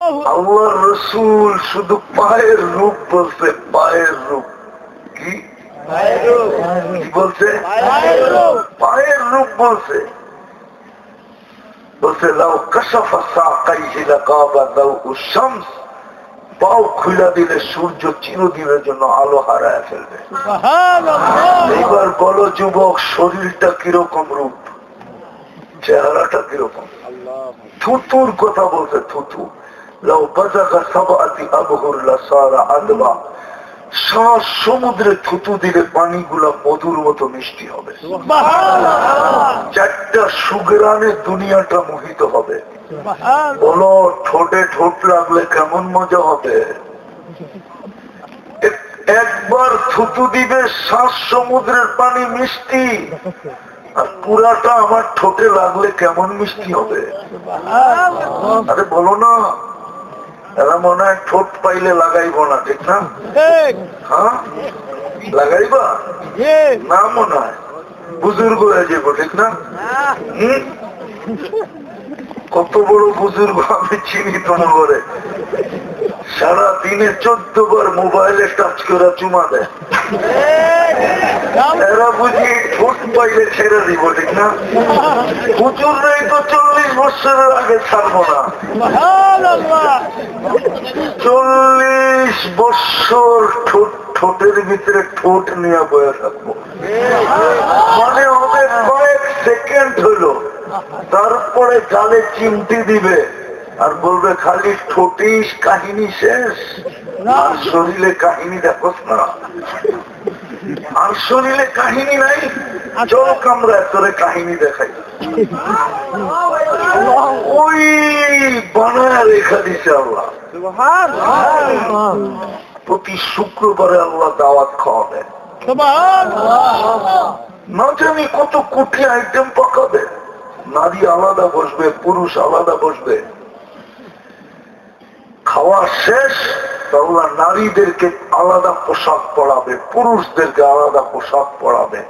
আল্লাহর রসুল শুধু পায়ের রূপ বলছে, পায়ের রূপ। কি বলছে? পায়ের রূপ বলছে। বলছে লাউ কাশাফা সাকাইহি লাকাবা দাউ শামস, পাও খুলে দিলে সূর্য চিরদিনের জন্য আলো হারায় ফেলবে। এইবার বলো যুবক, শরীরটা কিরকম, রূপ চেহারাটা কিরকম? থুতুর কথা বলছে, থুতু। লাউ বাযাগা সাবআতি আবহুর লাসারা আদবা, শ্বাস সমুদ্রে থুতু দিলে পানিগুলা মধুর মতো মিষ্টি হবে। চারটা সুগ্রানে দুনিয়াটা মোহিত হবে। বলো ঠোঁটে ঠোঁট লাগলে কেমন মজা হবে? একবার থুতু দিবে, শ্বাস সমুদ্রের পানি মিষ্টি, আর পুরাটা আমার ঠোঁটে লাগলে কেমন মিষ্টি হবে? আরে বলো না, এরা মনে হয় ঠোঁট পাইলে লাগাইব না, ঠিক না? হ্যাঁ লাগাইবা না, মনে হয় বুজুর্গ হয়ে যাবো, ঠিক না? কত বড় বুজুর্গ আমি চিনি তোমার ঘরে, সারা দিনে 14 বার মোবাইলে টাচ করে চুমা দেয়। এরা বুঝি ঠোঁট পাইলে ছেড়ে দিব, ঠিক না? হুজুর নেই তো 40 বছরের আগে ছাড়বো না। 40 বছর ঠোঁটের ভিতরে ঠোঁট নিয়ে বয়ে থাকবো, মানে ওদের কয়েক সেকেন্ড হলো, তারপরে গালে চিমটি দিবে আর বলবে খালি ঠোঁটিস, কাহিনী শেষ। আর শরীরে কাহিনী দেখোস না, আর শরীরে কাহিনী নাই। চল কামরা তোরে কাহিনী দেখাই। ওই বানায় রেখা দিছে আল্লাহ। প্রতি শুক্রবারে আল্লাহ দাওয়াত খাওয়াবে, না জানি কত কোটি আইটেম পাকাবে। নারী আলাদা বসবে, পুরুষ আলাদা বসবে। খাওয়া শেষ, আল্লাহ নারীদেরকে আলাদা পোশাক পরাবে, পুরুষদেরকে আলাদা পোশাক পরাবে।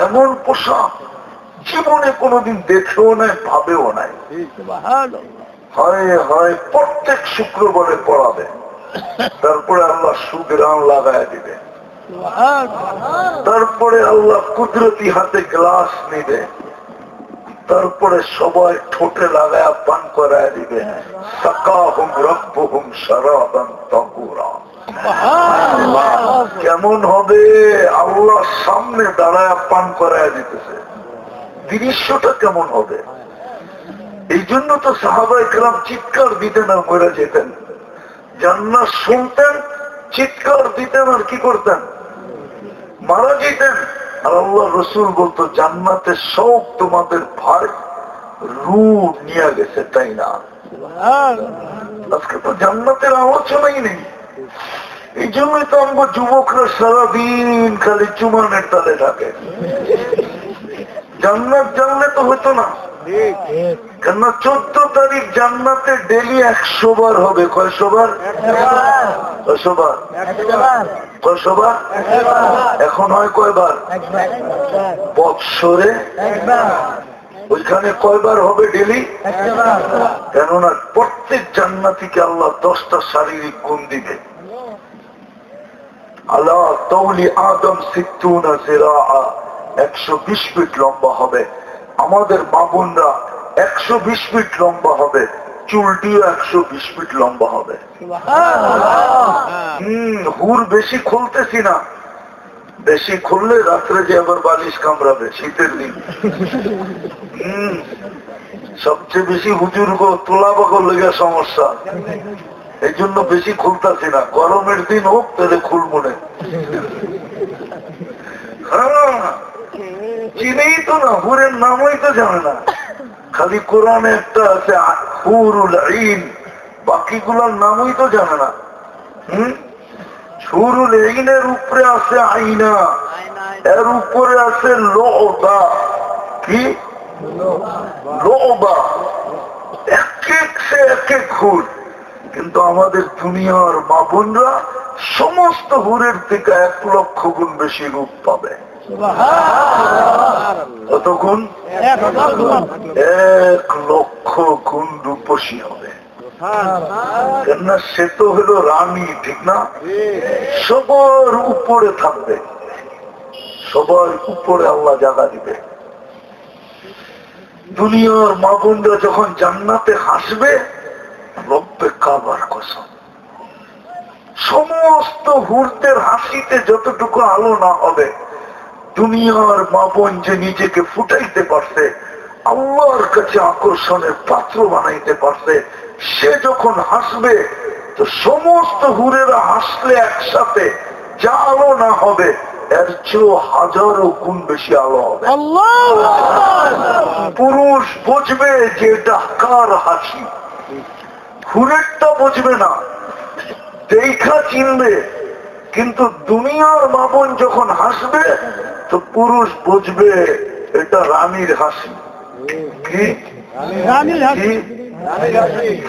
এমন পোশাক জীবনে কোনোদিন দেখেও নাই, ভাবেও নাই। হয় হয় প্রত্যেক শুক্রবারে পড়াবে। তারপরে আল্লাহ সুগ্রাণ লাগায় দিবে। তারপরে আল্লাহ কুদরতি হাতে গ্লাস নিবে। তারপরে সবাই ঠোঁটে লাগায়া পান করায় দিবে। সাকাহুম রাব্বুহুম শারাবান তাহুরা। কেমন হবে? আল্লাহ সামনে দাঁড়ায় পান করায় দিতেছে, দৃশ্যটা কেমন হবে? এই জন্য তো সাহাবায়ে কেরাম চিৎকার দিতেন আর মরে যেতেন। জান্নাত শুনতেন, চিৎকার দিতেন আর কি করতেন? মারা যেতেন। আর আল্লাহ রসুল বলতো জান্নাতের সব তোমাদের ভাই রূপ নিয়ে গেছে, তাই না? আজকে তো জান্নাতের আলোচনাই নেই। এই জন্যই তো আমরা যুবকরা সারাদিন খালি চুমানের তালে থাকে। জান্নাত জানলে তো হতো না, কেন 14 তারিখ জান্নাতে ডেলি 100 বার হবে। কয়শো বার? 100 বার। 100 বার? এখন হয় কয়বার? বৎসরে ওইখানে কয়বার হবে? ডেলি। কেননা প্রত্যেক জান্নাতীকে আল্লাহ 10টা শারীরিক গুণ দিবে। আল্লাহ তৌলি আদম 60 জিরাআ, 120 ফিট লম্বা হবে। আমাদের মা বোনরা 120 ফিট লম্বা হবে, চুলটিও 120 ফিট লম্বা হবে। হুর বেশি খুলতেছি না, বেশি খুললে রাত্রে যে আবার বালিশ কামড়াবে শীতের দিন। সবচেয়ে বেশি হুজুর গো তোলা বাগর লেগে সমস্যা, এই জন্য বেশি খুলতেছি না। গরমের দিন হোক তাহলে খুলবো না। চিনেই তো না, হুরের নামই তো জানে না। খালি কোরআনে একটা আছে হুরুল আইন, বাকিগুলোর নামই তো জানে না। হুরুল আইনের উপরে আছে আইনা, এর উপরে আছে লোবা। কি লোবা? এক এক সে এক এক হুর। কিন্তু আমাদের দুনিয়ার মা বোনরা সমস্ত হুরের থেকে 1 লক্ষ গুণ বেশি রূপ পাবে। কত গুণ? 1 লক্ষ গুণ রূপসী হবে। কেননা সে তো হলো রানী, ঠিক না? সবার উপরে থাকবে, সবার উপরে আল্লাহ জায়গা দিবে। দুনিয়ার মা বোনরা যখন জান্নাতে হাসবে, রব্বে কাবার কসম, সমস্ত হুরদের হাসিতে যতটুকু আলো না হবে, দুনিয়ার মা বোন যে নিজেকে ফুটাইতে পারছে, আল্লাহর কাছে আকর্ষণের পাত্র বানাইতে পারছে, সে যখন হাসবে তো সমস্ত হুরেরা হাসলে একসাথে যা আলো না হবে এর চেয়েও হাজারো গুণ বেশি আলো হবে। পুরুষ বুঝবে যে এটা কার হাসি, হুরেরটা বুঝবে না, দেখা চিনবে। কিন্তু দুনিয়ার মা বোন যখন হাসবে তো পুরুষ বুঝবে এটা রানীর হাসি। কি?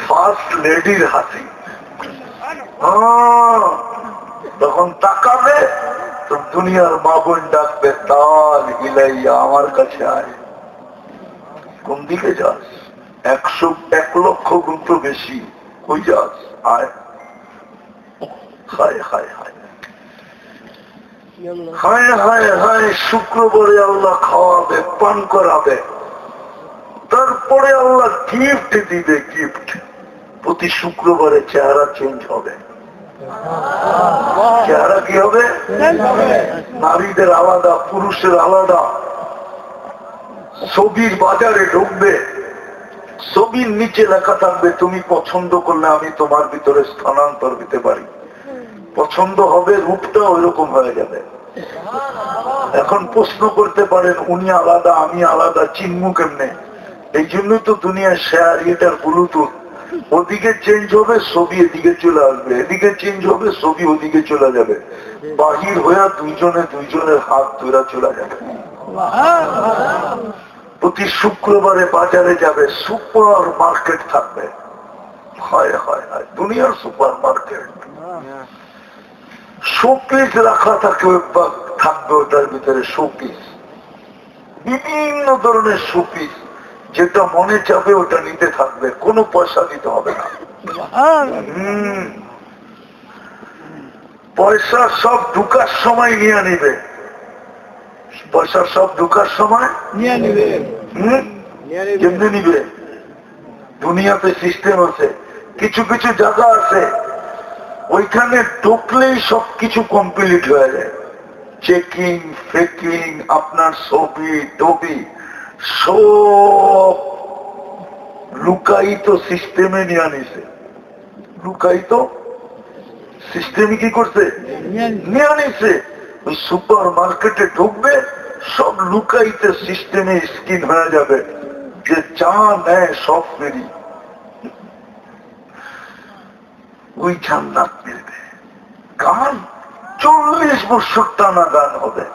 ফার্স্ট লেডির হাসি। তখন তাকাবে তো দুনিয়ার মা বোন ডাকবে, তাল ইলাইয়া, আমার কাছে আয়। কোন দিকে যাস? 1 লক্ষ গুণ তো বেশি, কই যাস? আয়। হায় হায় হায় হায় হায় হায়, শুক্রবারে আল্লাহ খাওয়াবে, পান করাবে, তারপরে আল্লাহ গিফট দিবে, গিফট। প্রতি শুক্রবারে চেহারা চেঞ্জ হবে। চেহারা কি হবে? নারীদের আলাদা, পুরুষের আলাদা। ছবির বাজারে ঢুকবে, ছবির নিচে লেখা থাকবে তুমি পছন্দ করলে আমি তোমার ভিতরে স্থানান্তর দিতে পারি। পছন্দ হবে, রূপটা ওইরকম হয়ে যাবে। এখন প্রশ্ন করতে পারেন উনি আলাদা আমি আলাদা, চিনমু কেমনে? এই জন্যই তো দুনিয়ার শেয়ার, এটার ব্লুটুথ, ওদিকে চেঞ্জ হবে ছবি এদিকে চলে আসবে, এদিকে চেঞ্জ হবে ছবি ওদিকে চলে যাবে, বাহির হয়ে দুইজনে দুইজনের হাত ধরে চলে যাবে। প্রতি শুক্রবারে বাজারে যাবে, সুপার মার্কেট থাকবে। হায় হায় হায়, দুনিয়ার সুপার মার্কেট। শোপিস রাখা থাকবে ওটার ভিতরে, শোপিস, বিভিন্ন ধরনের শোপিস, যেটা মনে চাবে ওটা নিতে থাকবে, কোনো পয়সা দিতে হবে না। পয়সা সব ঢুকার সময় নিয়ে নিবে, পয়সা সব ঢুকার সময় নিয়ে নিবে। কেমনে নিবে? দুনিয়াতে সিস্টেম আছে, কিছু কিছু জায়গা আছে ওইখানে ঢুকলেই সবকিছু কমপ্লিট হয়ে যায়। চেকিং ফেকিং, আপনার ছবি টবি সব লুকায়িত সিস্টেমে নিয়ে আনিছে। লুকায়িত সিস্টেমে কি করছে? নিয়ে আনিছে। ওই সুপার মার্কেটে ঢুকবে, সব লুকায়িত সিস্টেমে স্ক্রিন হয়ে যাবে, যে যা নেয় সব ফ্রি। ওই জান্নাত মিলবে। গান 40 বছর টানা গান হবে,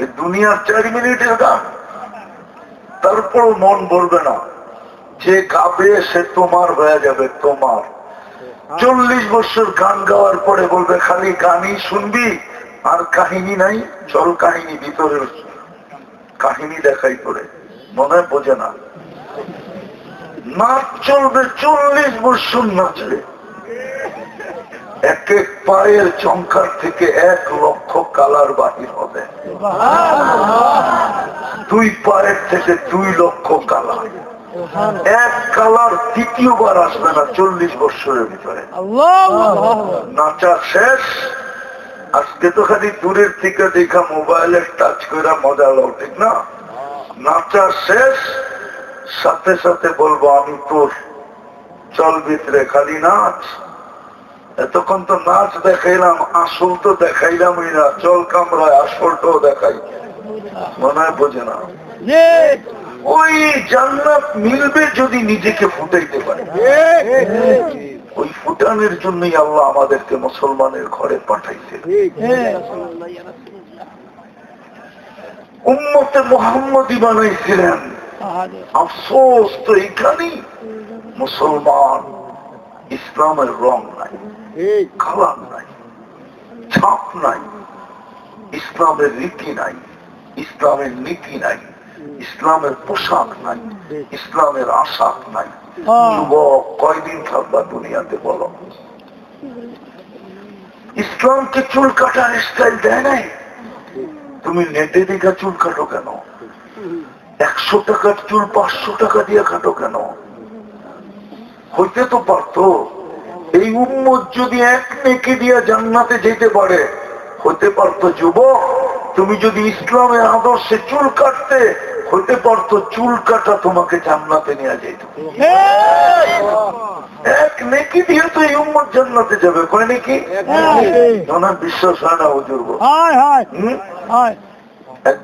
এই দুনিয়ার 4 মিনিটের গান, তারপরও মন ভরবে না। যে গাবে সে তোমার হয়ে যাবে, তোমার। 40 বছর গান গাওয়ার পরে বলবে খালি গানই শুনবি আর কাহিনী নাই, চল কাহিনী, ভিতরের কাহিনী দেখাই করে, মনে বোঝে না। নাচ চলবে, 40 বছর নাচবে, এক এক পায়ের চমকার থেকে 1 লক্ষ কালার বাহির হবে, 2 পায়ের থেকে 2 লক্ষ কালার। 1 কালার দ্বিতীয়বার আসবে না 40 বছরের ভিতরে। নাচা শেষ। আজকে তো খালি দূরের থেকে দেখা মোবাইলে টাচ করে মজা লো, ঠিক না? নাচা শেষ, সাথে সাথে বলবো আমি তোর, চল ভিতরে, খালি নাচ। এতক্ষণ তো নাচ দেখাইলাম, আসল তো দেখাইলামই না, চল কামরায় আসলটাও দেখাই, মনে হয় বোঝে না। ওই জান্নাত মিলবে যদি নিজেকে ফুটাইতে পারে। ওই ফুটানোর জন্যই আল্লাহ আমাদেরকে মুসলমানের ঘরে পাঠাইছে। উম্মতে মুহাম্মদী বানাইছিলেন। আফসোস তো এখানেই, মুসলমান ইসলামের রং নাই, কালার নাই, ছাপ নাই, ইসলামের রীতি নাই, ইসলামের নীতি নাই, ইসলামের পোশাক নাই, ইসলামের আশাক নাই, যুবক কয়দিন থাকবা দুনিয়াতে বলো? ইসলামকে চুল কাটার স্টাইল দেয় নাই। তুমি নেটে দেখা চুল কাটো কেন? 100 টাকার চুল 500 টাকা দিয়ে কাটো কেন? হইতে তো পারতো। এই উম্মত যদি এক নেকি দিয়া জান্নাতে যেতে পারে, হতে পারতো যুবক তুমি যদি ইসলামের আদর্শে চুল কাটতে, হতে পারতো চুল কাটা তোমাকে জান্নাতে নিয়ে যেত। এক নেকি দিয়ে তো এই উম্মত জান্নাতে যাবে। কয় নাকি? ওনার বিশ্বাস হয় না হুজুর? এক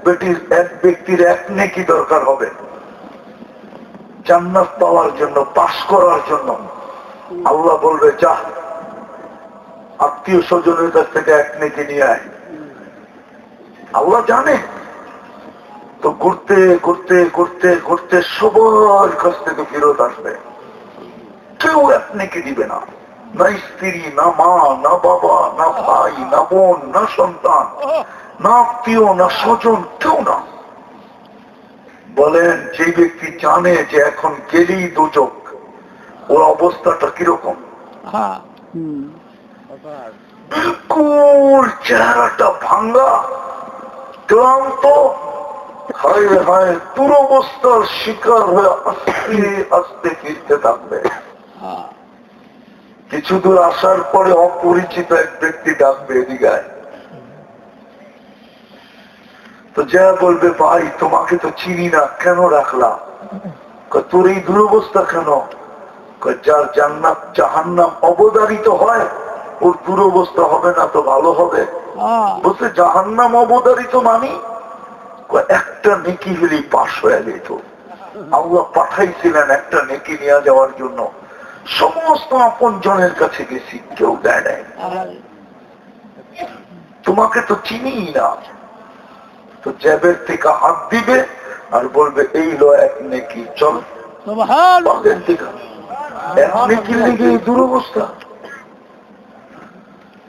ব্যক্তির এক নেকি দরকার হবে জান্নাত পাওয়ার জন্য, পাস করার জন্য। আল্লাহ বলবে যা আত্মীয় স্বজনের কাছ থেকে এক নেকি নিয়ে আয়। আল্লাহ জানে তো ঘুরতে ঘুরতে ঘুরতে ঘুরতে সবার কাছ থেকে ফেরত আসবে। কেউ এক নেকি দিবে না, না স্ত্রী, না মা, না বাবা, না ভাই, না বোন, না সন্তান, না আত্মীয়, না স্বজন, কেউ না। বলেন যে ব্যক্তি জানে যে এখন গেলেই দোজক, ওর অবস্থাটা কিরকম? বিলকুল চেহারাটা ভাঙ্গা, ক্লান্ত, হায় হায় দুরবস্থার শিকার হয়ে আস্তে আস্তে ফিরতে থাকবে। কিছু দূর আসার পরে অপরিচিত এক ব্যক্তি ডাকবে, এদিকে তো যা বলবে ভাই তোমাকে তো চিনি না, কেন রাখলা? তোর এই দুরবস্থা কেন? যার জান্নাত জাহান্নাম অবধারিত হয় ওর দুরবস্থা হবে না তো ভালো হবে? বলছে জাহান্নাম অবধারিত মানি একটা নেকি হলে পাশ হয়ে যেত। আল্লাহ পাঠাইছিলেন একটা নেকি নিয়ে যাওয়ার জন্য। সমস্ত আপন জনের কাছে গেছি, কেউ দেয় নাই। তোমাকে তো চিনি না। তো জ্যাবের থেকে হাত দিবে আর বলবে এই লো এক নেকি, চল এক নেকির লেগে এই দুরবস্থা।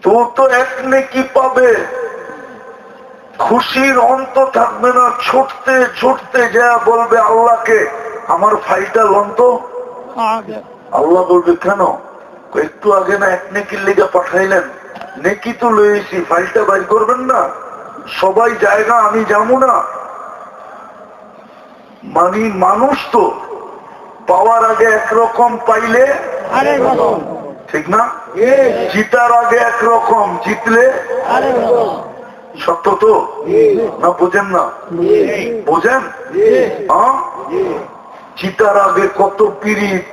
তোর তো এক নেকি পাবে, খুশির অন্ত থাকবে না। ছুটতে ছুটতে যা বলবে আল্লাহকে আমার ফাইলটা লন্ত। আল্লাহ বলবে কেন? একটু আগে না এক নেকির লেগে পাঠাইলেন, নেকি তো লয়েছি, ফাইলটা বাইর করবেন না? সবাই জায়গা আমি যাবো না? মানে মানুষ তো পাওয়ার আগে একরকম, পাইলে ঠিক না? জিতার আগে একরকম, জিতলে সত্য তো না? বোঝেন না? বোঝেন? জিতার আগে কত পিরিত,